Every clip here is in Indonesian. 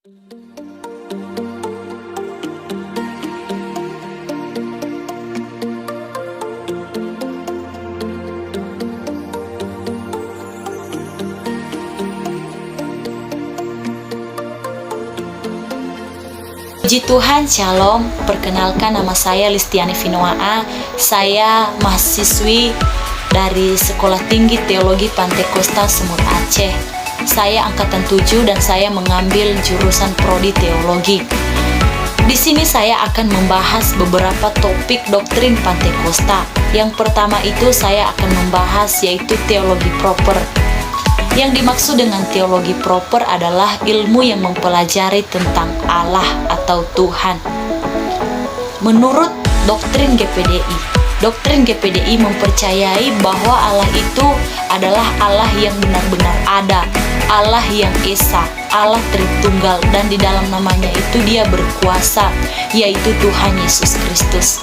Puji Tuhan, Shalom. Perkenalkan, nama saya Listiani Vinoaa. Saya mahasiswi dari Sekolah Tinggi Teologi Pantai Kosta Sumut Aceh. Saya angkatan 7 dan saya mengambil jurusan prodi teologi. Di sini saya akan membahas beberapa topik doktrin Pantai Kosta. Yang pertama itu saya akan membahas yaitu teologi proper. Yang dimaksud dengan teologi proper adalah ilmu yang mempelajari tentang Allah atau Tuhan. Menurut doktrin GPDI mempercayai bahwa Allah itu adalah Allah yang benar-benar ada, Allah yang esa, Allah Tritunggal, dan di dalam namanya itu Dia berkuasa, yaitu Tuhan Yesus Kristus.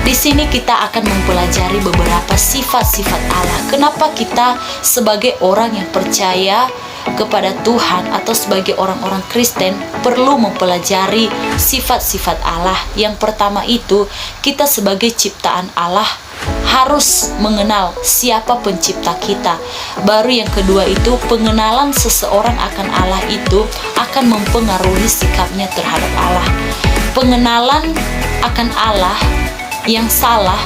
Di sini kita akan mempelajari beberapa sifat-sifat Allah. Kenapa kita sebagai orang yang percaya kepada Tuhan atau sebagai orang-orang Kristen perlu mempelajari sifat-sifat Allah? Yang pertama itu, kita sebagai ciptaan Allah harus mengenal siapa pencipta kita. Baru yang kedua itu, pengenalan seseorang akan Allah itu akan mempengaruhi sikapnya terhadap Allah. Pengenalan akan Allah yang salah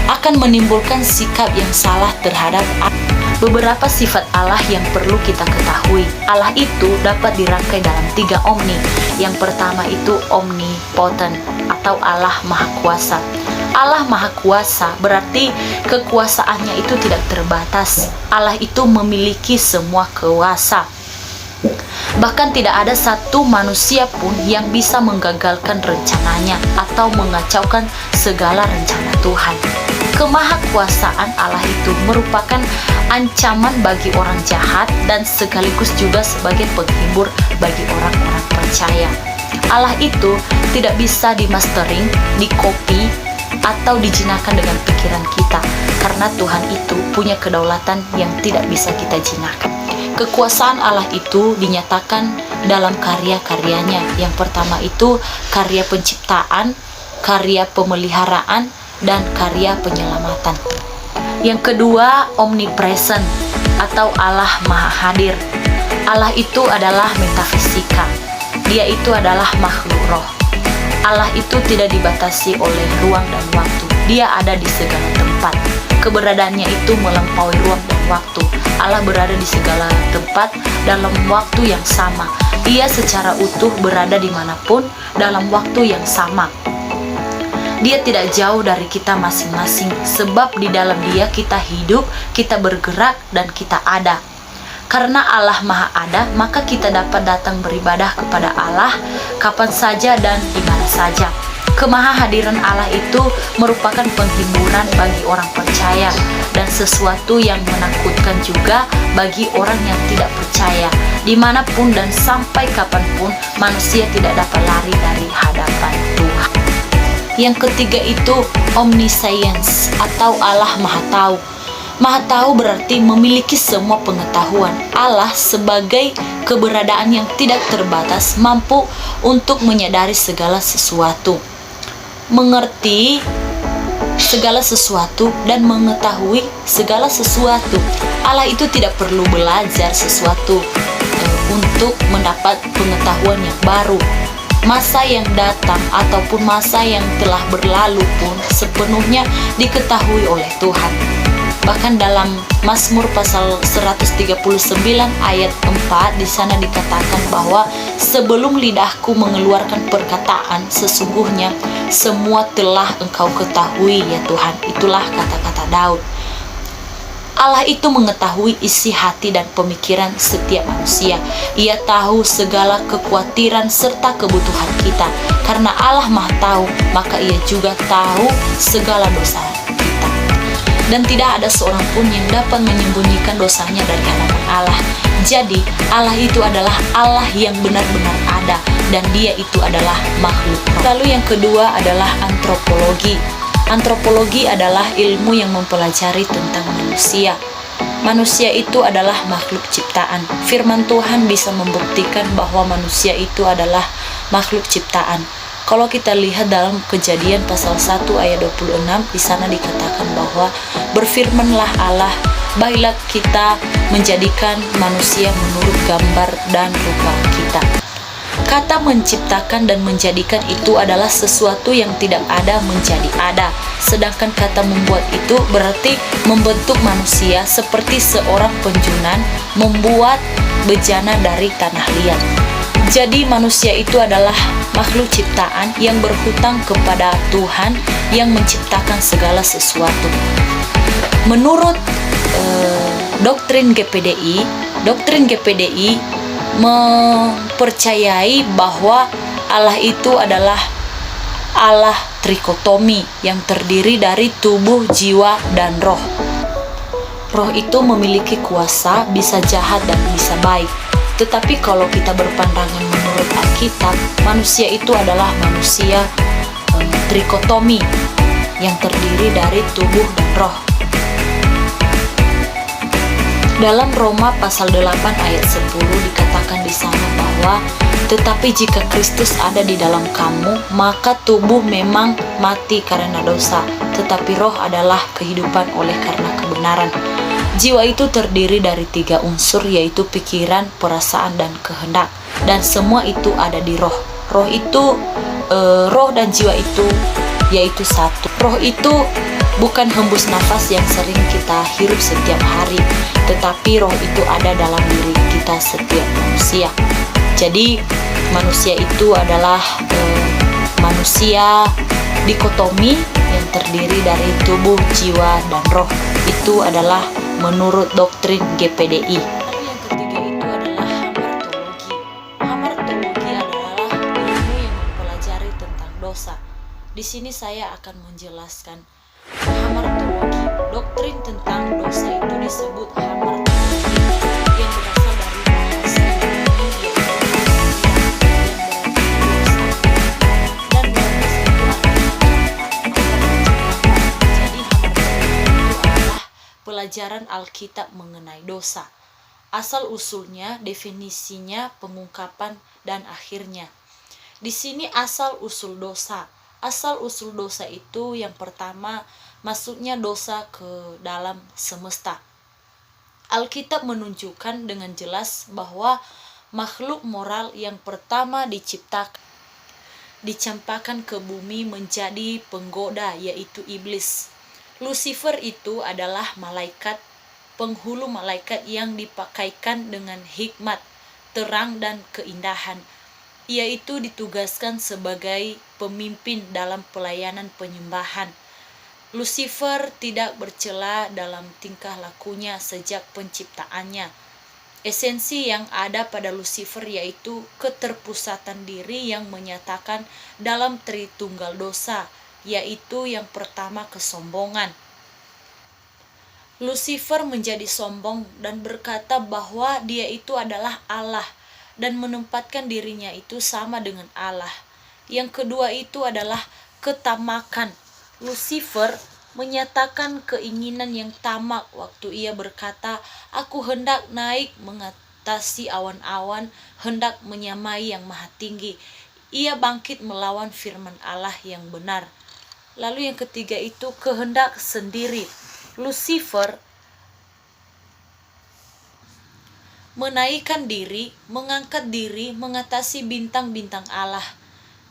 akan menimbulkan sikap yang salah terhadap Allah. Beberapa sifat Allah yang perlu kita ketahui. Allah itu dapat dirangkai dalam 3 omni. Yang pertama itu omnipotent atau Allah Maha Kuasa. Allah Maha Kuasa berarti kekuasaannya itu tidak terbatas. Allah itu memiliki semua kuasa. Bahkan tidak ada satu manusia pun yang bisa menggagalkan rencananya atau mengacaukan segala rencana Tuhan. Kemahakuasaan Allah itu merupakan ancaman bagi orang jahat dan sekaligus juga sebagai penghibur bagi orang-orang percaya. Allah itu tidak bisa dimastering, dikopi, atau dijinakan dengan pikiran kita, karena Tuhan itu punya kedaulatan yang tidak bisa kita jinakan. Kekuasaan Allah itu dinyatakan dalam karya-karyanya. Yang pertama itu karya penciptaan, karya pemeliharaan, dan karya penyelamatan. Yang kedua, omnipresent atau Allah Maha Hadir. Allah itu adalah metafisika. Dia itu adalah makhluk roh. Allah itu tidak dibatasi oleh ruang dan waktu. Dia ada di segala tempat. Keberadaannya itu melampaui ruang dan waktu. Allah berada di segala tempat dalam waktu yang sama. Dia secara utuh berada dimanapun dalam waktu yang sama. Dia tidak jauh dari kita masing-masing, sebab di dalam Dia kita hidup, kita bergerak, dan kita ada. Karena Allah Maha Ada, maka kita dapat datang beribadah kepada Allah kapan saja dan di mana saja. Kemahahadiran Allah itu merupakan penghiburan bagi orang percaya dan sesuatu yang menakutkan juga bagi orang yang tidak percaya. Dimanapun dan sampai kapanpun manusia tidak dapat lari dari hadapan Tuhan. Yang ketiga itu omniscience atau Allah Maha Tahu. Maha Tahu berarti memiliki semua pengetahuan. Allah sebagai keberadaan yang tidak terbatas mampu untuk menyadari segala sesuatu, mengerti segala sesuatu, dan mengetahui segala sesuatu. Allah itu tidak perlu belajar sesuatu untuk mendapat pengetahuan yang baru. Masa yang datang ataupun masa yang telah berlalu pun sepenuhnya diketahui oleh Tuhan. Bahkan dalam Mazmur pasal 139 ayat 4 di sana dikatakan bahwa sebelum lidahku mengeluarkan perkataan, sesungguhnya semua telah Engkau ketahui ya Tuhan. Itulah kata-kata Daud. Allah itu mengetahui isi hati dan pemikiran setiap manusia. Ia tahu segala kekhawatiran serta kebutuhan kita. Karena Allah Maha Tahu, maka Ia juga tahu segala dosa kita. Dan tidak ada seorang pun yang dapat menyembunyikan dosanya dari hadapan Allah. Jadi, Allah itu adalah Allah yang benar-benar ada, dan Dia itu adalah makhluk. Lalu yang kedua adalah antropologi. Antropologi adalah ilmu yang mempelajari tentang manusia. Manusia itu adalah makhluk ciptaan. Firman Tuhan bisa membuktikan bahwa manusia itu adalah makhluk ciptaan. Kalau kita lihat dalam Kejadian pasal 1 ayat 26, di sana dikatakan bahwa berfirmanlah Allah, baiklah kita menjadikan manusia menurut gambar dan rupa kita. Kata menciptakan dan menjadikan itu adalah sesuatu yang tidak ada menjadi ada. Sedangkan kata membuat itu berarti membentuk manusia seperti seorang penjunan membuat bejana dari tanah liat. Jadi manusia itu adalah makhluk ciptaan yang berhutang kepada Tuhan yang menciptakan segala sesuatu. Menurut doktrin GPDI mempercayai bahwa Allah itu adalah Allah trikotomi yang terdiri dari tubuh, jiwa, dan roh. Roh itu memiliki kuasa, bisa jahat dan bisa baik. Tetapi kalau kita berpandangan menurut Alkitab, manusia itu adalah manusia trikotomi yang terdiri dari tubuh dan roh. Dalam Roma pasal 8 ayat 10 dikatakan di sana bahwa tetapi jika Kristus ada di dalam kamu, maka tubuh memang mati karena dosa, tetapi roh adalah kehidupan oleh karena kebenaran. Jiwa itu terdiri dari 3 unsur, yaitu pikiran, perasaan, dan kehendak. Dan semua itu ada di roh. Roh dan jiwa itu yaitu satu. Roh itu bukan hembus nafas yang sering kita hirup setiap hari, tetapi roh itu ada dalam diri kita setiap manusia. Jadi manusia itu adalah manusia dikotomi yang terdiri dari tubuh, jiwa, dan roh. Itu adalah menurut doktrin GPDI. Lalu yang ketiga itu adalah hamartologi. Hamartologi adalah ilmu yang mempelajari tentang dosa. Di sini saya akan menjelaskan hamartologi. Doktrin tentang dosa itu disebut hamartologi yang berasal dari bahasa Yunani yaitu dan bahasa itu jadi hamartologi itu adalah pelajaran Alkitab mengenai dosa. Asal usulnya, definisinya, pengungkapan, dan akhirnya. Di sini asal usul dosa. Asal usul dosa itu yang pertama, masuknya dosa ke dalam semesta. Alkitab menunjukkan dengan jelas bahwa makhluk moral yang pertama dicampakkan ke bumi menjadi penggoda, yaitu iblis. Lucifer itu adalah malaikat, penghulu malaikat yang dipakaikan dengan hikmat, terang, dan keindahan. Ia itu ditugaskan sebagai pemimpin dalam pelayanan penyembahan. Lucifer tidak bercela dalam tingkah lakunya sejak penciptaannya. Esensi yang ada pada Lucifer yaitu keterpusatan diri yang menyatakan dalam Tritunggal dosa, yaitu yang pertama kesombongan. Lucifer menjadi sombong dan berkata bahwa dia itu adalah Allah dan menempatkan dirinya itu sama dengan Allah. Yang kedua itu adalah ketamakan. Lucifer menyatakan keinginan yang tamak waktu ia berkata, "Aku hendak naik mengatasi awan-awan, hendak menyamai yang maha tinggi." Ia bangkit melawan firman Allah yang benar. Lalu yang ketiga itu kehendak sendiri. Lucifer menaikkan diri, mengangkat diri, mengatasi bintang-bintang Allah.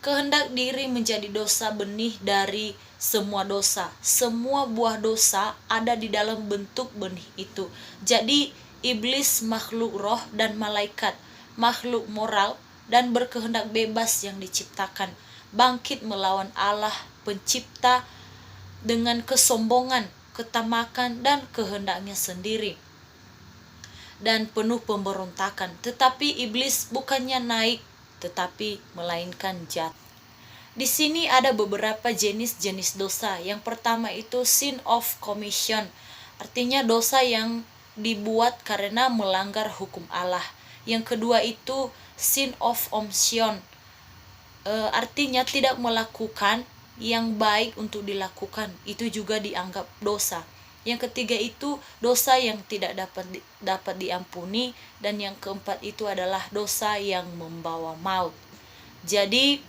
Kehendak diri menjadi dosa benih dari semua dosa. Semua buah dosa ada di dalam bentuk benih itu. Jadi iblis makhluk roh dan malaikat, makhluk moral dan berkehendak bebas yang diciptakan, bangkit melawan Allah pencipta dengan kesombongan, ketamakan, dan kehendaknya sendiri, dan penuh pemberontakan. Tetapi iblis bukannya naik, tetapi melainkan jatuh. Di sini ada beberapa jenis-jenis dosa. Yang pertama itu sin of commission, artinya dosa yang dibuat karena melanggar hukum Allah. Yang kedua itu sin of omission, artinya tidak melakukan yang baik untuk dilakukan, itu juga dianggap dosa. Yang ketiga itu dosa yang tidak dapat diampuni, dan yang keempat itu adalah dosa yang membawa maut. Jadi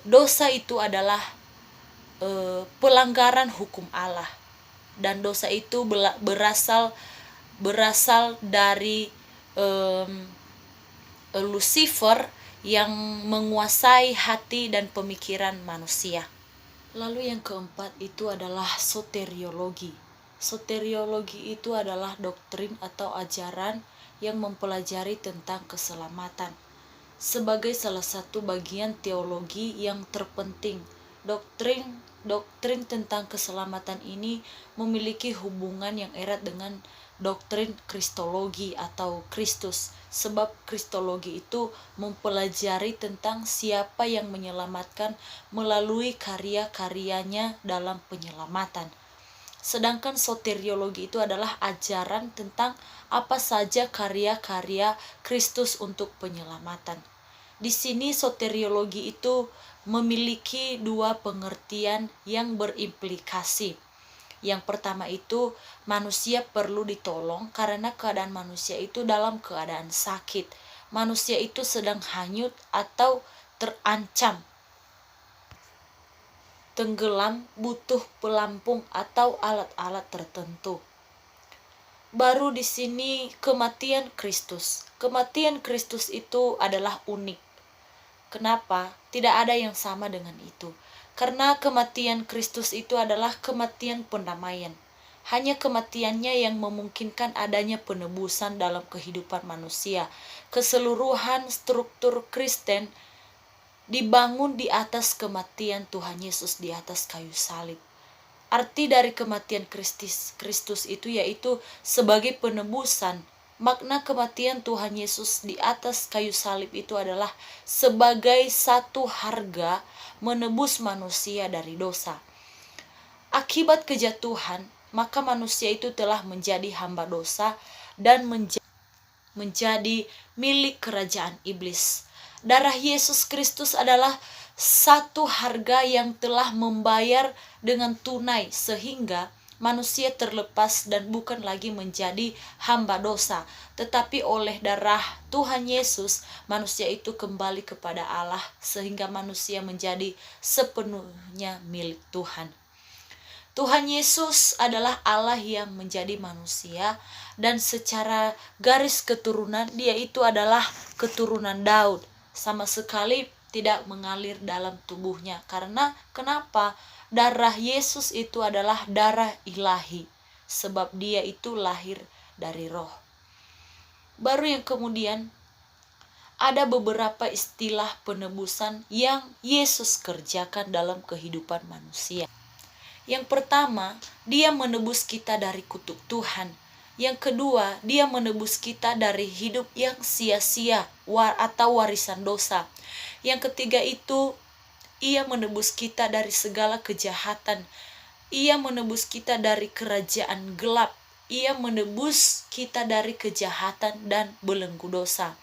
dosa itu adalah pelanggaran hukum Allah, dan dosa itu berasal dari Lucifer yang menguasai hati dan pemikiran manusia. Lalu yang keempat itu adalah soteriologi. Soteriologi itu adalah doktrin atau ajaran yang mempelajari tentang keselamatan. Sebagai salah satu bagian teologi yang terpenting, doktrin tentang keselamatan ini memiliki hubungan yang erat dengan doktrin kristologi atau Kristus, sebab kristologi itu mempelajari tentang siapa yang menyelamatkan melalui karya-karyanya dalam penyelamatan. Sedangkan soteriologi itu adalah ajaran tentang apa saja karya-karya Kristus untuk penyelamatan. Di sini soteriologi itu memiliki dua pengertian yang berimplikasi. Yang pertama itu, manusia perlu ditolong karena keadaan manusia itu dalam keadaan sakit. Manusia itu sedang hanyut atau terancam tenggelam, butuh pelampung atau alat-alat tertentu. Baru di sini kematian Kristus. Kematian Kristus itu adalah unik. Kenapa? Tidak ada yang sama dengan itu. Karena kematian Kristus itu adalah kematian pendamaian. Hanya kematiannya yang memungkinkan adanya penebusan dalam kehidupan manusia. Keseluruhan struktur Kristen dibangun di atas kematian Tuhan Yesus di atas kayu salib. Arti dari kematian Kristus itu yaitu sebagai penebusan. Makna kematian Tuhan Yesus di atas kayu salib itu adalah sebagai satu harga menebus manusia dari dosa. Akibat kejatuhan, maka manusia itu telah menjadi hamba dosa dan menjadi milik kerajaan iblis. Darah Yesus Kristus adalah satu harga yang telah membayar dengan tunai sehingga manusia terlepas dan bukan lagi menjadi hamba dosa, tetapi oleh darah Tuhan Yesus manusia itu kembali kepada Allah sehingga manusia menjadi sepenuhnya milik Tuhan. Tuhan Yesus adalah Allah yang menjadi manusia, dan secara garis keturunan dia itu adalah keturunan Daud. Sama sekali tidak mengalir dalam tubuhnya. Karena kenapa? Darah Yesus itu adalah darah ilahi, sebab dia itu lahir dari roh. Baru yang kemudian ada beberapa istilah penebusan yang Yesus kerjakan dalam kehidupan manusia. Yang pertama, dia menebus kita dari kutuk Tuhan. Yang kedua, dia menebus kita dari hidup yang sia-sia atau warisan dosa. Yang ketiga itu, ia menebus kita dari segala kejahatan. Ia menebus kita dari kerajaan gelap. Ia menebus kita dari kejahatan dan belenggu dosa.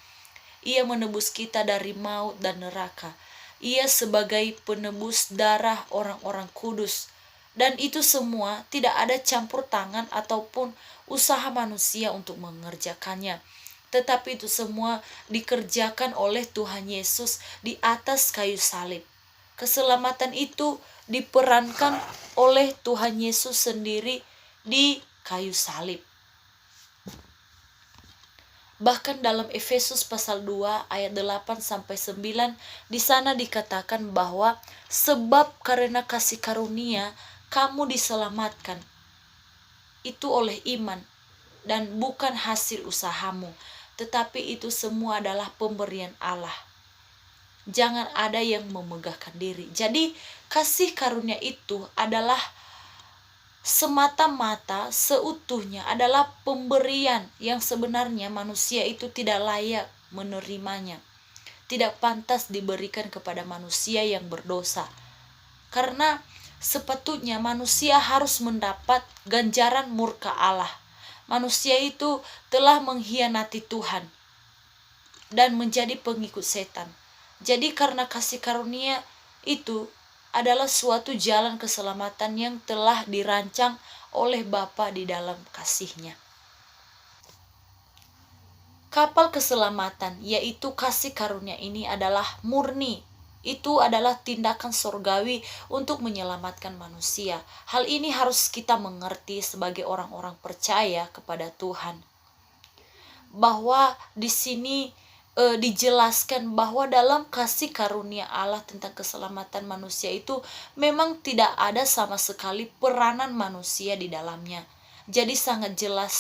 Ia menebus kita dari maut dan neraka. Ia sebagai penebus darah orang-orang kudus. Dan itu semua tidak ada campur tangan ataupun usaha manusia untuk mengerjakannya. Tetapi itu semua dikerjakan oleh Tuhan Yesus di atas kayu salib. Keselamatan itu diperankan oleh Tuhan Yesus sendiri di kayu salib. Bahkan dalam Efesus pasal 2 ayat 8-9 di sana dikatakan bahwa sebab karena kasih karunia kamu diselamatkan itu oleh iman dan bukan hasil usahamu, tetapi itu semua adalah pemberian Allah. Jangan ada yang memegahkan diri. Jadi kasih karunia itu adalah semata-mata seutuhnya adalah pemberian yang sebenarnya manusia itu tidak layak menerimanya. Tidak pantas diberikan kepada manusia yang berdosa. Karena sepatutnya manusia harus mendapat ganjaran murka Allah. Manusia itu telah mengkhianati Tuhan dan menjadi pengikut setan. Jadi karena kasih karunia itu adalah suatu jalan keselamatan yang telah dirancang oleh Bapa di dalam kasih-Nya. Kapal keselamatan, yaitu kasih karunia ini adalah murni. Itu adalah tindakan surgawi untuk menyelamatkan manusia. Hal ini harus kita mengerti sebagai orang-orang percaya kepada Tuhan. Bahwa di sini dijelaskan bahwa dalam kasih karunia Allah tentang keselamatan manusia itu memang tidak ada sama sekali peranan manusia di dalamnya. Jadi sangat jelas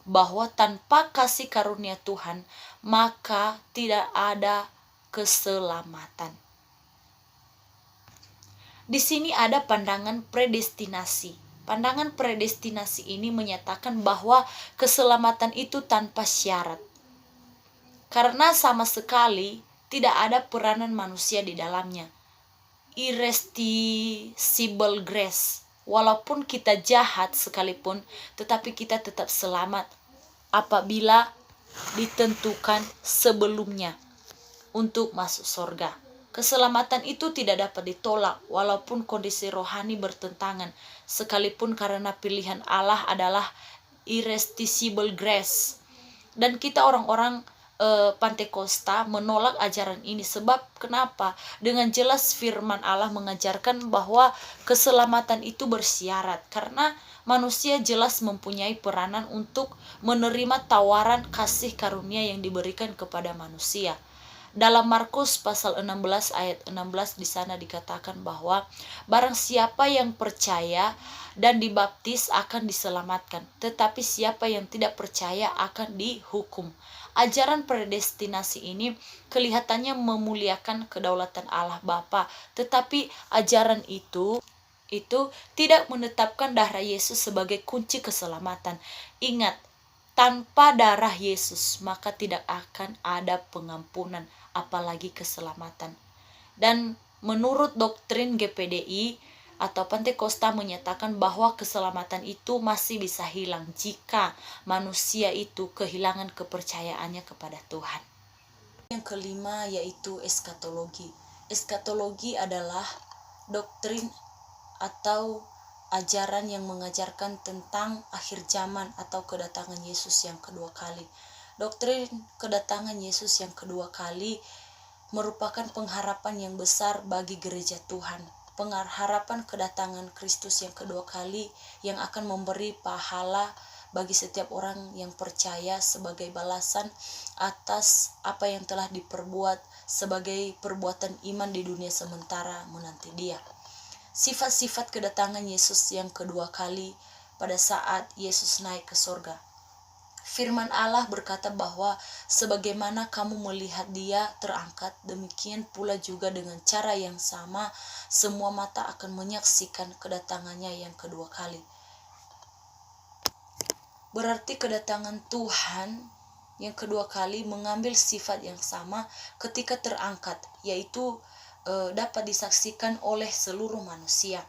bahwa tanpa kasih karunia Tuhan, maka tidak ada keselamatan. Di sini ada pandangan predestinasi. Pandangan predestinasi ini menyatakan bahwa keselamatan itu tanpa syarat. Karena sama sekali tidak ada peranan manusia di dalamnya. Irresistible grace. Walaupun kita jahat sekalipun, tetapi kita tetap selamat apabila ditentukan sebelumnya untuk masuk surga. Keselamatan itu tidak dapat ditolak walaupun kondisi rohani bertentangan, sekalipun karena pilihan Allah adalah irresistible grace. Dan kita orang-orang Pantekosta menolak ajaran ini. Sebab kenapa? Dengan jelas firman Allah mengajarkan bahwa keselamatan itu bersyarat, karena manusia jelas mempunyai peranan untuk menerima tawaran kasih karunia yang diberikan kepada manusia. Dalam Markus pasal 16 ayat 16 di sana dikatakan bahwa barang siapa yang percaya dan dibaptis akan diselamatkan, tetapi siapa yang tidak percaya akan dihukum. Ajaran predestinasi ini kelihatannya memuliakan kedaulatan Allah Bapa, tetapi ajaran itu tidak menetapkan darah Yesus sebagai kunci keselamatan. Ingat, tanpa darah Yesus maka tidak akan ada pengampunan, apalagi keselamatan. Dan menurut doktrin GPDI atau Pantekosta menyatakan bahwa keselamatan itu masih bisa hilang jika manusia itu kehilangan kepercayaannya kepada Tuhan. Yang kelima yaitu eskatologi. Eskatologi adalah doktrin atau ajaran yang mengajarkan tentang akhir zaman atau kedatangan Yesus yang kedua kali. Doktrin kedatangan Yesus yang kedua kali merupakan pengharapan yang besar bagi gereja Tuhan. Pengharapan kedatangan Kristus yang kedua kali yang akan memberi pahala bagi setiap orang yang percaya sebagai balasan atas apa yang telah diperbuat sebagai perbuatan iman di dunia sementara menanti Dia. Sifat-sifat kedatangan Yesus yang kedua kali pada saat Yesus naik ke surga. Firman Allah berkata bahwa sebagaimana kamu melihat Dia terangkat, demikian pula juga dengan cara yang sama semua mata akan menyaksikan kedatangannya yang kedua kali. Berarti kedatangan Tuhan yang kedua kali mengambil sifat yang sama ketika terangkat, yaitu dapat disaksikan oleh seluruh manusia.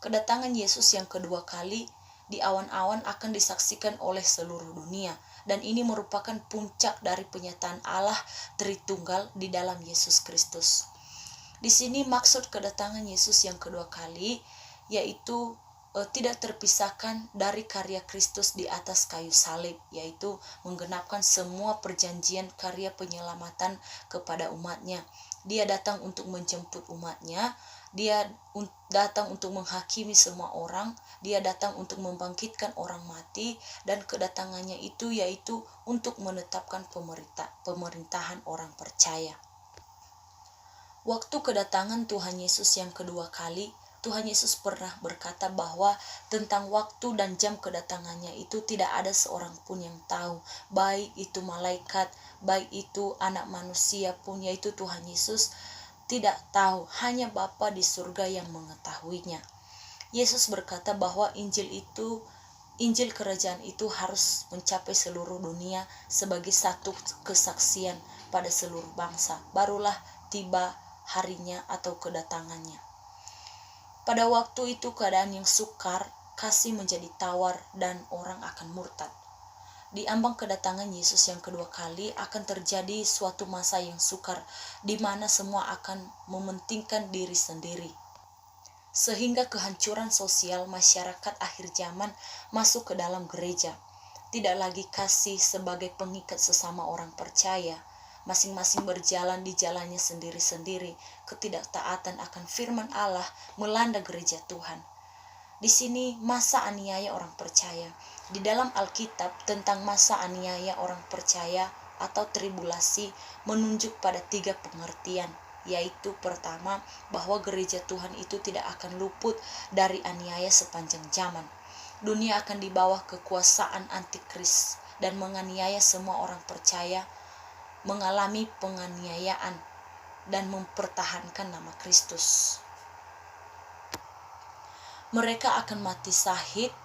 Kedatangan Yesus yang kedua kali di awan-awan akan disaksikan oleh seluruh dunia, dan ini merupakan puncak dari penyataan Allah Tritunggal di dalam Yesus Kristus. Di sini maksud kedatangan Yesus yang kedua kali yaitu tidak terpisahkan dari karya Kristus di atas kayu salib, yaitu menggenapkan semua perjanjian karya penyelamatan kepada umatnya. Dia datang untuk menjemput umatnya, Dia datang untuk menghakimi semua orang, Dia datang untuk membangkitkan orang mati, dan kedatangannya itu yaitu untuk menetapkan pemerintahan orang percaya. Waktu kedatangan Tuhan Yesus yang kedua kali, Tuhan Yesus pernah berkata bahwa tentang waktu dan jam kedatangannya itu tidak ada seorang pun yang tahu, baik itu malaikat, baik itu anak manusia pun, yaitu Tuhan Yesus tidak tahu, hanya Bapa di surga yang mengetahuinya. Yesus berkata bahwa Injil kerajaan itu harus mencapai seluruh dunia sebagai satu kesaksian pada seluruh bangsa, barulah tiba harinya atau kedatangannya. Pada waktu itu keadaan yang sukar, kasih menjadi tawar, dan orang akan murtad. Di ambang kedatangan Yesus yang kedua kali akan terjadi suatu masa yang sukar, di mana semua akan mementingkan diri sendiri. sehingga kehancuran sosial masyarakat akhir zaman masuk ke dalam gereja. Tidak lagi kasih sebagai pengikat sesama orang percaya, masing-masing berjalan di jalannya sendiri-sendiri. Ketidaktaatan akan firman Allah melanda gereja Tuhan. Di sini masa aniaya orang percaya. Di dalam Alkitab tentang masa aniaya orang percaya atau tribulasi menunjuk pada 3 pengertian, yaitu pertama, bahwa gereja Tuhan itu tidak akan luput dari aniaya sepanjang zaman. Dunia akan di bawah kekuasaan antikris dan menganiaya semua orang percaya, mengalami penganiayaan dan mempertahankan nama Kristus. Mereka akan mati syahid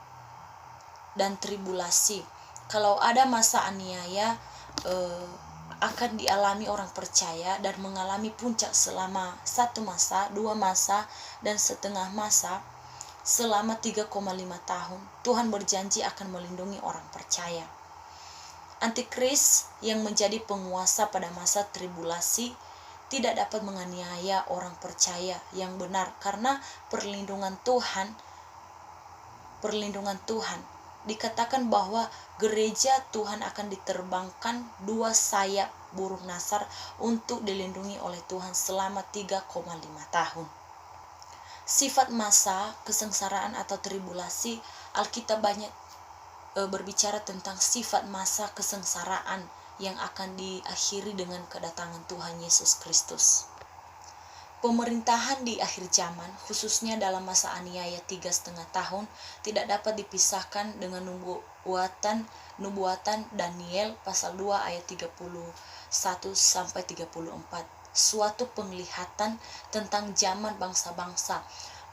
dan tribulasi. Kalau ada masa aniaya akan dialami orang percaya dan mengalami puncak selama 1 masa, 2 masa, dan setengah masa selama 3,5 tahun. Tuhan berjanji akan melindungi orang percaya. Antikris yang menjadi penguasa pada masa tribulasi tidak dapat menganiaya orang percaya yang benar, karena perlindungan Tuhan. Dikatakan bahwa gereja Tuhan akan diterbangkan 2 sayap burung nasar untuk dilindungi oleh Tuhan selama 3,5 tahun. Sifat masa kesengsaraan atau tribulasi, Alkitab banyak berbicara tentang sifat masa kesengsaraan yang akan diakhiri dengan kedatangan Tuhan Yesus Kristus. Pemerintahan di akhir zaman, khususnya dalam masa aniaya 3,5 tahun, tidak dapat dipisahkan dengan nubuatan Daniel pasal 2 ayat 31-34. Suatu penglihatan tentang zaman bangsa-bangsa,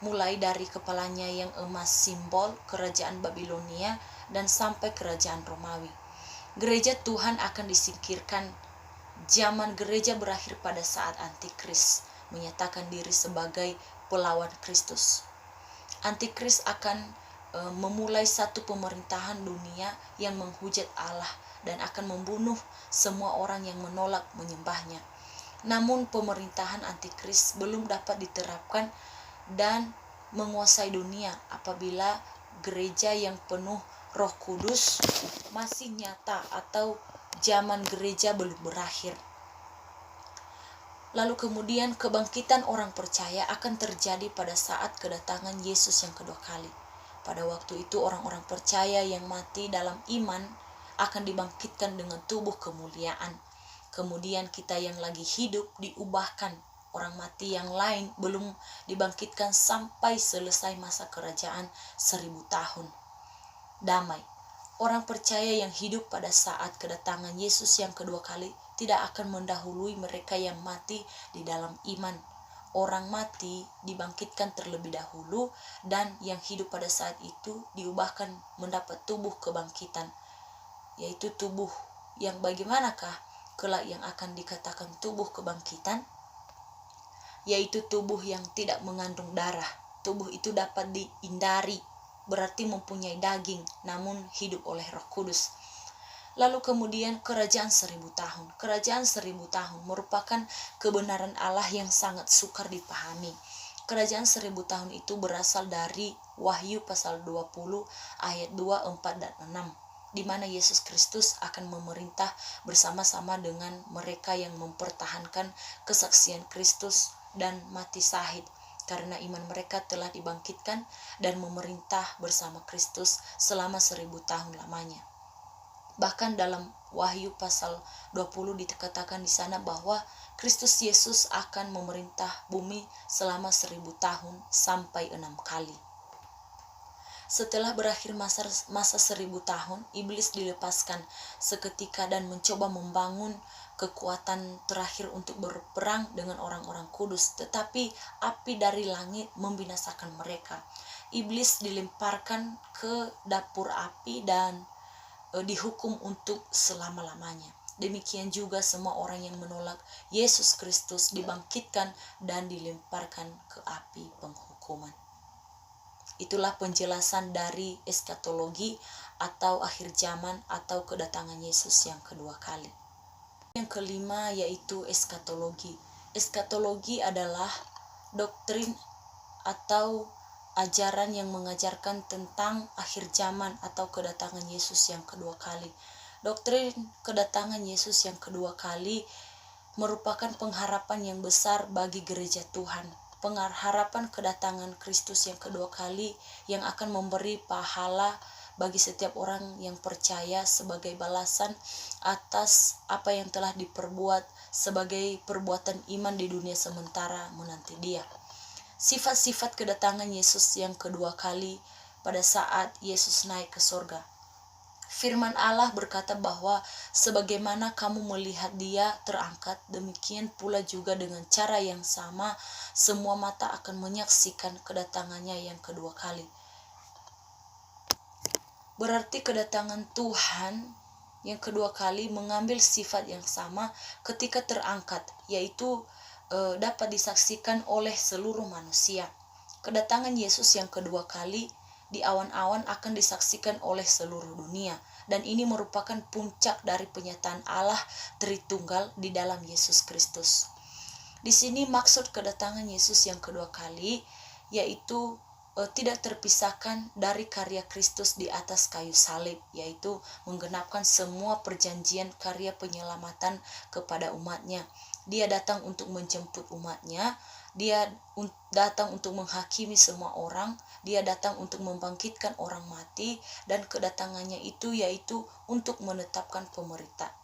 mulai dari kepalanya yang emas simbol kerajaan Babilonia dan sampai kerajaan Romawi. Gereja Tuhan akan disingkirkan. Zaman gereja berakhir pada saat Antikris menyatakan diri sebagai pelawan Kristus. Antikris akan memulai satu pemerintahan dunia yang menghujat Allah dan akan membunuh semua orang yang menolak menyembahnya. Namun pemerintahan Antikris belum dapat diterapkan dan menguasai dunia apabila gereja yang penuh Roh Kudus masih nyata atau zaman gereja belum berakhir. Lalu kemudian kebangkitan orang percaya akan terjadi pada saat kedatangan Yesus yang kedua kali. Pada waktu itu orang-orang percaya yang mati dalam iman akan dibangkitkan dengan tubuh kemuliaan. Kemudian kita yang lagi hidup diubahkan. Orang mati yang lain belum dibangkitkan sampai selesai masa kerajaan 1000 tahun. Damai. Orang percaya yang hidup pada saat kedatangan Yesus yang kedua kali tidak akan mendahului mereka yang mati di dalam iman. Orang mati dibangkitkan terlebih dahulu dan yang hidup pada saat itu diubahkan mendapat tubuh kebangkitan, yaitu tubuh yang bagaimanakah kelak yang akan dikatakan tubuh kebangkitan? Yaitu tubuh yang tidak mengandung darah. Tubuh itu dapat dihindari, berarti mempunyai daging, namun hidup oleh Roh Kudus. Lalu kemudian kerajaan 1000 tahun. Kerajaan 1000 tahun merupakan kebenaran Allah yang sangat sukar dipahami. Kerajaan 1000 tahun itu berasal dari Wahyu pasal 20 ayat 2, 4, dan 6. Di mana Yesus Kristus akan memerintah bersama-sama dengan mereka yang mempertahankan kesaksian Kristus dan mati syahid, karena iman mereka telah dibangkitkan dan memerintah bersama Kristus selama 1000 tahun lamanya. Bahkan dalam Wahyu pasal 20 dikatakan di sana bahwa Kristus Yesus akan memerintah bumi selama 1000 tahun sampai 6 kali. Setelah berakhir masa 1000 tahun, iblis dilepaskan seketika dan mencoba membangun kekuatan terakhir untuk berperang dengan orang-orang kudus, tetapi api dari langit membinasakan mereka. Iblis dilemparkan ke dapur api dan dihukum untuk selama-lamanya. Demikian juga semua orang yang menolak Yesus Kristus dibangkitkan dan dilemparkan ke api penghukuman. Itulah penjelasan dari eskatologi atau akhir zaman atau kedatangan Yesus yang kedua kali. Yang kelima yaitu eskatologi. Eskatologi adalah doktrin atau ajaran yang mengajarkan tentang akhir zaman atau kedatangan Yesus yang kedua kali. Doktrin kedatangan Yesus yang kedua kali merupakan pengharapan yang besar bagi gereja Tuhan. Pengharapan kedatangan Kristus yang kedua kali yang akan memberi pahala bagi setiap orang yang percaya sebagai balasan atas apa yang telah diperbuat sebagai perbuatan iman di dunia sementara menanti Dia. Sifat-sifat kedatangan Yesus yang kedua kali pada saat Yesus naik ke surga. Firman Allah berkata bahwa sebagaimana kamu melihat Dia terangkat, demikian pula juga dengan cara yang sama semua mata akan menyaksikan kedatangannya yang kedua kali. Berarti kedatangan Tuhan yang kedua kali mengambil sifat yang sama ketika terangkat, yaitu dapat disaksikan oleh seluruh manusia. Kedatangan Yesus yang kedua kali di awan-awan akan disaksikan oleh seluruh dunia, dan ini merupakan puncak dari penyataan Allah Tritunggal di dalam Yesus Kristus. Di sini maksud kedatangan Yesus yang kedua kali yaitu tidak terpisahkan dari karya Kristus di atas kayu salib, yaitu menggenapkan semua perjanjian karya penyelamatan kepada umatnya. Dia datang untuk menjemput umatnya, Dia datang untuk menghakimi semua orang, Dia datang untuk membangkitkan orang mati, dan kedatangannya itu yaitu untuk menetapkan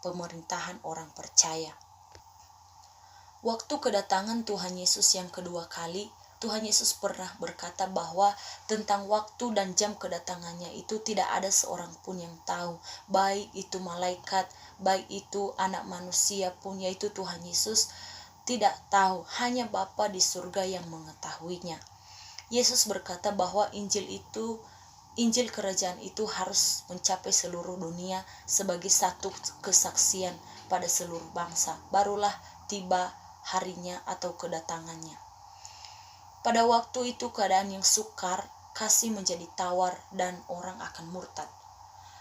pemerintahan orang percaya. Waktu kedatangan Tuhan Yesus yang kedua kali, Tuhan Yesus pernah berkata bahwa tentang waktu dan jam kedatangannya itu tidak ada seorang pun yang tahu, baik itu malaikat, baik itu anak manusia pun, yaitu Tuhan Yesus tidak tahu, hanya Bapa di surga yang mengetahuinya. Yesus berkata bahwa Injil kerajaan itu harus mencapai seluruh dunia sebagai satu kesaksian pada seluruh bangsa, barulah tiba harinya atau kedatangannya. Pada waktu itu keadaan yang sukar, kasih menjadi tawar, dan orang akan murtad.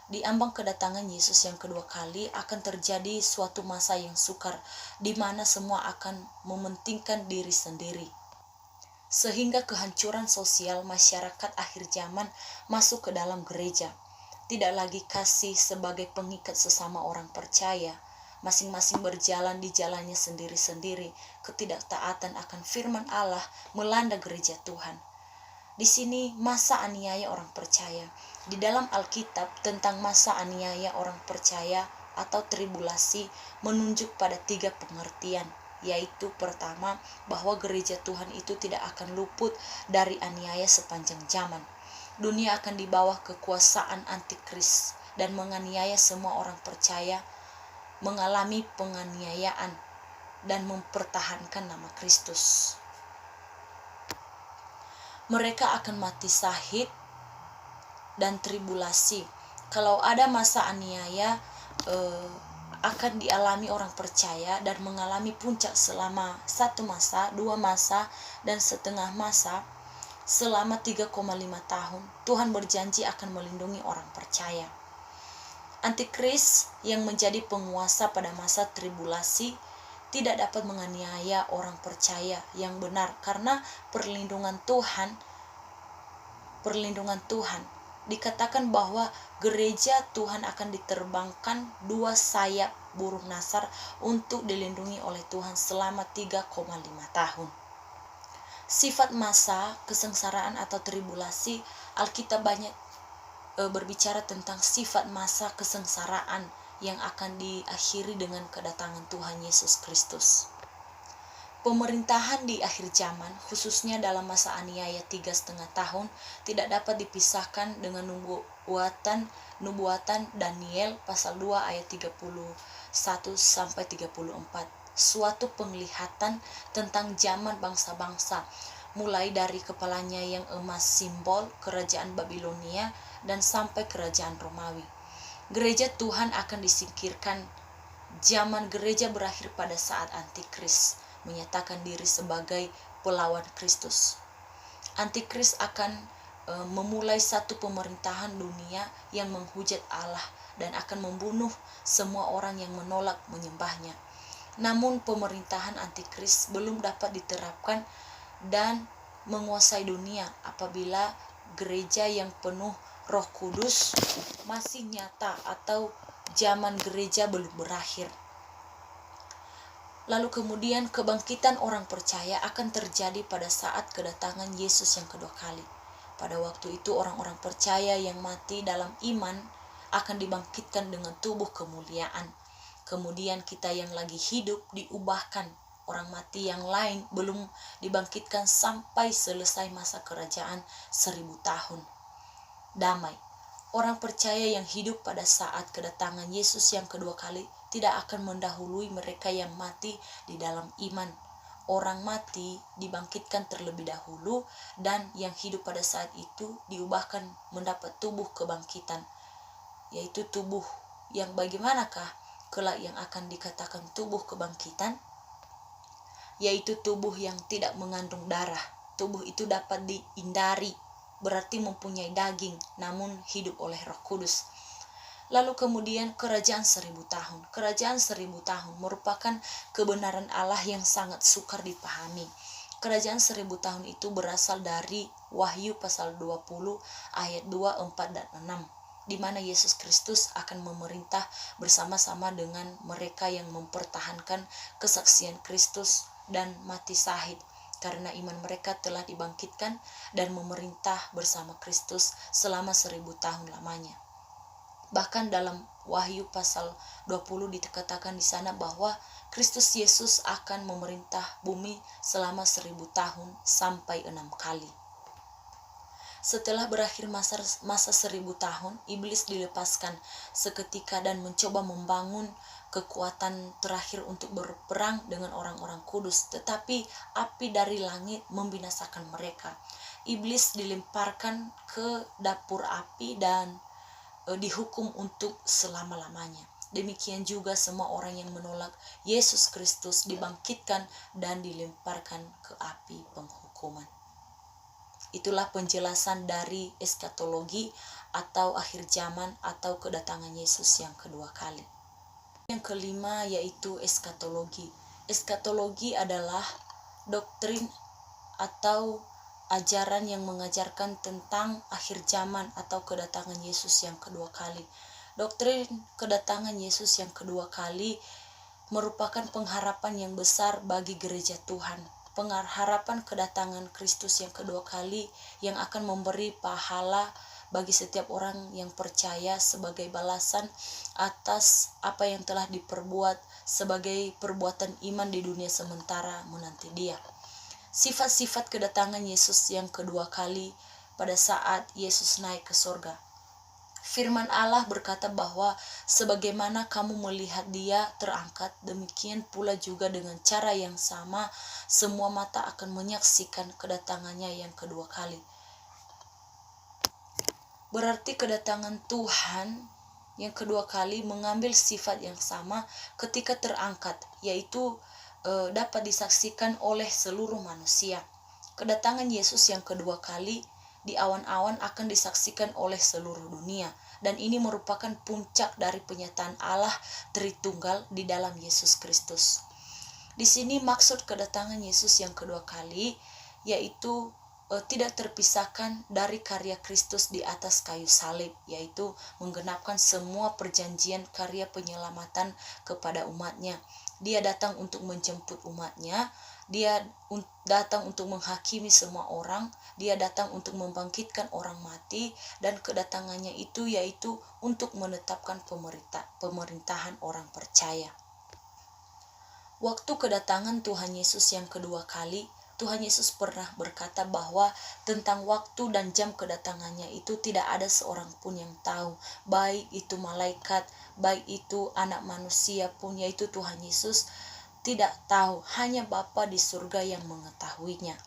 Di ambang kedatangan Yesus yang kedua kali akan terjadi suatu masa yang sukar, di mana semua akan mementingkan diri sendiri. Sehingga kehancuran sosial masyarakat akhir zaman masuk ke dalam gereja. Tidak lagi kasih sebagai pengikat sesama orang percaya. Masing-masing berjalan di jalannya sendiri-sendiri. Ketidaktaatan akan firman Allah melanda gereja Tuhan. Di sini masa aniaya orang percaya. Di dalam Alkitab tentang masa aniaya orang percaya atau tribulasi menunjuk pada 3 pengertian, yaitu pertama, bahwa gereja Tuhan itu tidak akan luput dari aniaya sepanjang zaman. Dunia akan di bawah kekuasaan antikris dan menganiaya semua orang percaya, mengalami penganiayaan dan mempertahankan nama Kristus. Mereka akan mati syahid dan tribulasi. Kalau ada masa aniaya akan dialami orang percaya dan mengalami puncak selama 1 masa, 2 masa, dan setengah masa selama 3,5 tahun. Tuhan berjanji akan melindungi orang percaya. Antikris yang menjadi penguasa pada masa tribulasi tidak dapat menganiaya orang percaya yang benar, karena perlindungan Tuhan dikatakan bahwa gereja Tuhan akan diterbangkan 2 sayap burung nasar untuk dilindungi oleh Tuhan selama 3,5 tahun. Sifat masa kesengsaraan atau tribulasi, Alkitab banyak berbicara tentang sifat masa kesengsaraan yang akan diakhiri dengan kedatangan Tuhan Yesus Kristus. Pemerintahan di akhir zaman, khususnya dalam masa aniaya 3,5 tahun, tidak dapat dipisahkan dengan nubuatan Daniel pasal 2 ayat 31-34. Suatu penglihatan tentang zaman bangsa-bangsa, mulai dari kepalanya yang emas simbol kerajaan Babilonia dan sampai kerajaan Romawi. Gereja Tuhan akan disingkirkan. Zaman gereja berakhir pada saat Antikris menyatakan diri sebagai pelawan Kristus. Antikris akan memulai satu pemerintahan dunia yang menghujat Allah dan akan membunuh semua orang yang menolak menyembahnya. Namun pemerintahan Antikris belum dapat diterapkan dan menguasai dunia apabila gereja yang penuh Roh Kudus masih nyata atau zaman gereja belum berakhir. Lalu kemudian kebangkitan orang percaya akan terjadi pada saat kedatangan Yesus yang kedua kali. Pada waktu itu orang-orang percaya yang mati dalam iman akan dibangkitkan dengan tubuh kemuliaan. Kemudian kita yang lagi hidup diubahkan. Orang mati yang lain belum dibangkitkan sampai selesai masa kerajaan 1000 tahun. Damai. Orang percaya yang hidup pada saat kedatangan Yesus yang kedua kali tidak akan mendahului mereka yang mati di dalam iman. Orang mati dibangkitkan terlebih dahulu dan yang hidup pada saat itu diubahkan mendapat tubuh kebangkitan, yaitu tubuh yang bagaimanakah kelak yang akan dikatakan tubuh kebangkitan? Yaitu tubuh yang tidak mengandung darah. Tubuh itu dapat dihindari, berarti mempunyai daging, namun hidup oleh Roh Kudus. Lalu kemudian kerajaan 1000 tahun. Kerajaan 1000 tahun merupakan kebenaran Allah yang sangat sukar dipahami. Kerajaan 1000 tahun itu berasal dari Wahyu pasal 20 ayat 2, 4, dan 6. Di mana Yesus Kristus akan memerintah bersama-sama dengan mereka yang mempertahankan kesaksian Kristus dan mati syahid, karena iman mereka telah dibangkitkan dan memerintah bersama Kristus selama 1000 tahun lamanya. Bahkan dalam Wahyu pasal 20 dikatakan di sana bahwa Kristus Yesus akan memerintah bumi selama 1000 tahun sampai 6 kali. Setelah berakhir masa 1000 tahun, iblis dilepaskan seketika dan mencoba membangun kekuatan terakhir untuk berperang dengan orang-orang kudus, tetapi api dari langit membinasakan mereka. Iblis dilemparkan ke dapur api dan dihukum untuk selama-lamanya. Demikian juga semua orang yang menolak Yesus Kristus dibangkitkan dan dilemparkan ke api penghukuman. Itulah penjelasan dari eskatologi atau akhir zaman atau kedatangan Yesus yang kedua kali. Yang kelima yaitu eskatologi. Eskatologi adalah doktrin atau ajaran yang mengajarkan tentang akhir zaman atau kedatangan Yesus yang kedua kali. Doktrin kedatangan Yesus yang kedua kali merupakan pengharapan yang besar bagi gereja Tuhan. Pengharapan kedatangan Kristus yang kedua kali yang akan memberi pahala bagi setiap orang yang percaya sebagai balasan atas apa yang telah diperbuat sebagai perbuatan iman di dunia sementara menanti Dia. Sifat-sifat kedatangan Yesus yang kedua kali pada saat Yesus naik ke surga. Firman Allah berkata bahwa sebagaimana kamu melihat Dia terangkat, demikian pula juga dengan cara yang sama semua mata akan menyaksikan kedatangannya yang kedua kali. Berarti kedatangan Tuhan yang kedua kali mengambil sifat yang sama ketika terangkat, yaitu dapat disaksikan oleh seluruh manusia. Kedatangan Yesus yang kedua kali di awan-awan akan disaksikan oleh seluruh dunia, dan ini merupakan puncak dari penyataan Allah Tritunggal di dalam Yesus Kristus. Di sini maksud kedatangan Yesus yang kedua kali yaitu tidak terpisahkan dari karya Kristus di atas kayu salib, yaitu menggenapkan semua perjanjian karya penyelamatan kepada umatnya. Dia datang untuk menjemput umatnya, Dia datang untuk menghakimi semua orang, Dia datang untuk membangkitkan orang mati, dan kedatangannya itu yaitu untuk menetapkan pemerintahan orang percaya. Waktu kedatangan Tuhan Yesus yang kedua kali, Tuhan Yesus pernah berkata bahwa tentang waktu dan jam kedatangannya itu tidak ada seorang pun yang tahu, baik itu malaikat, baik itu anak manusia pun, yaitu Tuhan Yesus tidak tahu, hanya Bapa di surga yang mengetahuinya.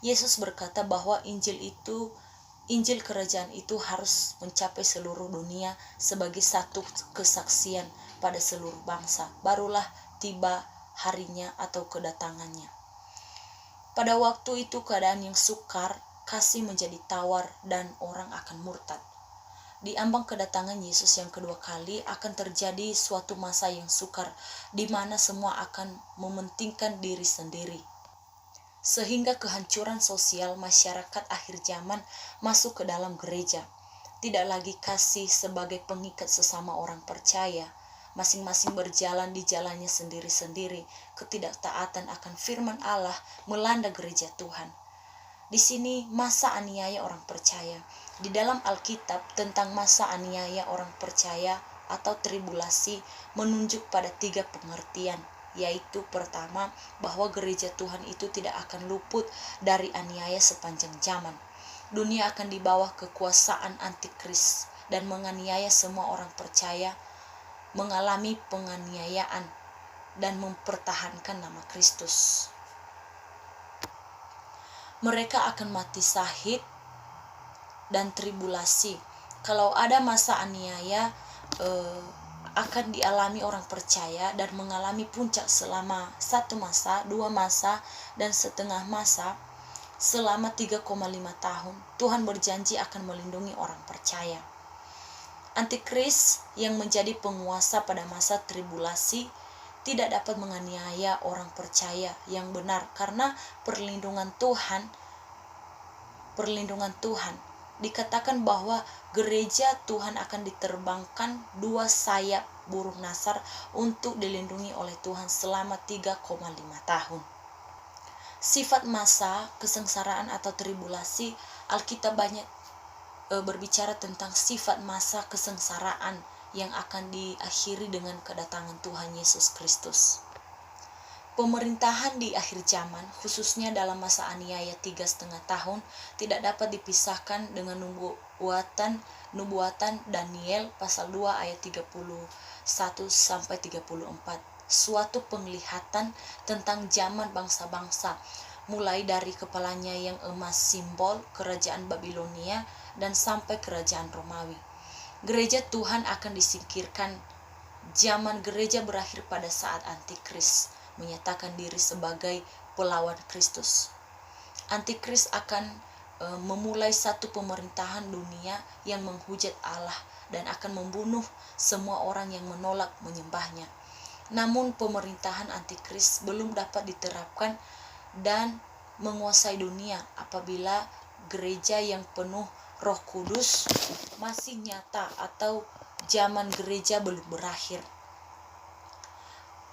Yesus berkata bahwa Injil kerajaan itu harus mencapai seluruh dunia sebagai satu kesaksian pada seluruh bangsa, barulah tiba harinya atau kedatangannya. Pada waktu itu keadaan yang sukar, kasih menjadi tawar, dan orang akan murtad. Di ambang kedatangan Yesus yang kedua kali akan terjadi suatu masa yang sukar, di mana semua akan mementingkan diri sendiri. sehingga kehancuran sosial masyarakat akhir zaman masuk ke dalam gereja. Tidak lagi kasih sebagai pengikat sesama orang percaya, masing-masing berjalan di jalannya sendiri-sendiri. Ketidaktaatan akan firman Allah melanda gereja Tuhan. Di sini masa aniaya orang percaya. Di dalam Alkitab tentang masa aniaya orang percaya atau tribulasi menunjuk pada 3 pengertian, yaitu pertama, bahwa gereja Tuhan itu tidak akan luput dari aniaya sepanjang zaman. Dunia akan di bawah kekuasaan antikris dan menganiaya semua orang percaya, mengalami penganiayaan dan mempertahankan nama Kristus. Mereka akan mati syahid dan tribulasi. Kalau ada masa aniaya akan dialami orang percaya dan mengalami puncak selama 1 masa, 2 masa, dan setengah masa selama 3,5 tahun. Tuhan berjanji akan melindungi orang percaya. Antikris yang menjadi penguasa pada masa tribulasi tidak dapat menganiaya orang percaya yang benar karena perlindungan Tuhan. Dikatakan bahwa gereja Tuhan akan diterbangkan 2 sayap burung nasar untuk dilindungi oleh Tuhan selama 3,5 tahun. Sifat masa kesengsaraan atau tribulasi, Alkitab banyak berbicara tentang sifat masa kesengsaraan yang akan diakhiri dengan kedatangan Tuhan Yesus Kristus. Pemerintahan di akhir zaman, khususnya dalam masa aniaya 3,5 tahun, tidak dapat dipisahkan dengan nubuatan Daniel pasal 2 ayat 31-34. Suatu penglihatan tentang zaman bangsa-bangsa, mulai dari kepalanya yang emas simbol kerajaan Babilonia dan sampai kerajaan Romawi. Gereja Tuhan akan disingkirkan. Zaman gereja berakhir pada saat Antikris menyatakan diri sebagai pelawan Kristus. Antikris akan memulai satu pemerintahan dunia yang menghujat Allah dan akan membunuh semua orang yang menolak menyembahnya. Namun pemerintahan Antikris belum dapat diterapkan dan menguasai dunia apabila gereja yang penuh Roh Kudus masih nyata atau zaman gereja belum berakhir.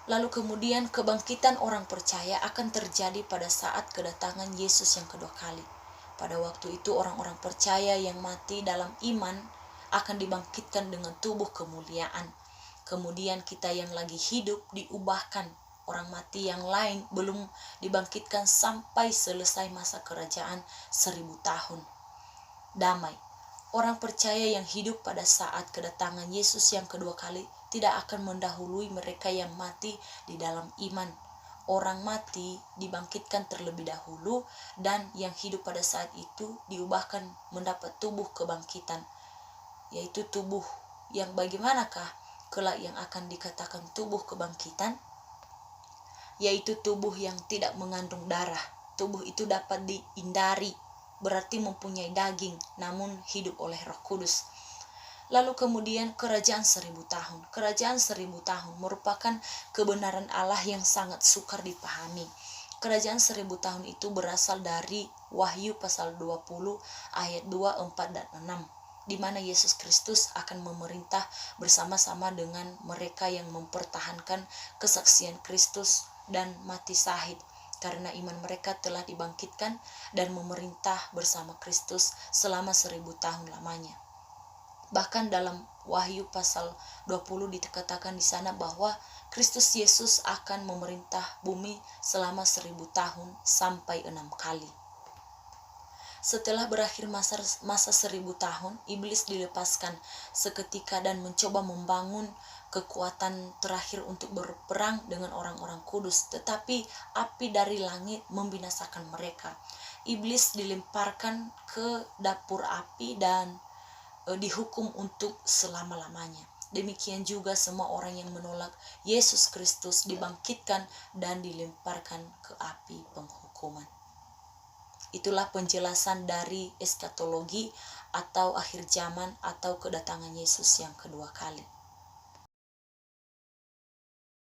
Lalu kemudian kebangkitan orang percaya akan terjadi pada saat kedatangan Yesus yang kedua kali. Pada waktu itu orang-orang percaya yang mati dalam iman akan dibangkitkan dengan tubuh kemuliaan. Kemudian kita yang lagi hidup diubahkan. Orang mati yang lain belum dibangkitkan sampai selesai masa kerajaan 1000 tahun. Damai. Orang percaya yang hidup pada saat kedatangan Yesus yang kedua kali tidak akan mendahului mereka yang mati di dalam iman. Orang mati dibangkitkan terlebih dahulu dan yang hidup pada saat itu diubahkan mendapat tubuh kebangkitan, yaitu tubuh yang bagaimanakah kelak yang akan dikatakan tubuh kebangkitan? Yaitu tubuh yang tidak mengandung darah. Tubuh itu dapat dihindari, berarti mempunyai daging namun hidup oleh Roh Kudus. Lalu kemudian kerajaan 1000 tahun. Kerajaan 1000 tahun merupakan kebenaran Allah yang sangat sukar dipahami. Kerajaan 1000 tahun itu berasal dari Wahyu pasal 20 ayat 2, 4, dan 6, di mana Yesus Kristus akan memerintah bersama-sama dengan mereka yang mempertahankan kesaksian Kristus dan mati syahid karena iman mereka telah dibangkitkan dan memerintah bersama Kristus selama 1000 tahun lamanya. Bahkan dalam Wahyu pasal 20 dikatakan di sana bahwa Kristus Yesus akan memerintah bumi selama 1000 tahun sampai 6 kali. Setelah berakhir masa 1000 tahun, iblis dilepaskan seketika dan mencoba membangun kekuatan terakhir untuk berperang dengan orang-orang kudus, tetapi api dari langit membinasakan mereka. Iblis dilemparkan ke dapur api dan dihukum untuk selama-lamanya. Demikian juga semua orang yang menolak Yesus Kristus dibangkitkan dan dilemparkan ke api penghukuman. Itulah penjelasan dari eskatologi atau akhir zaman atau kedatangan Yesus yang kedua kali.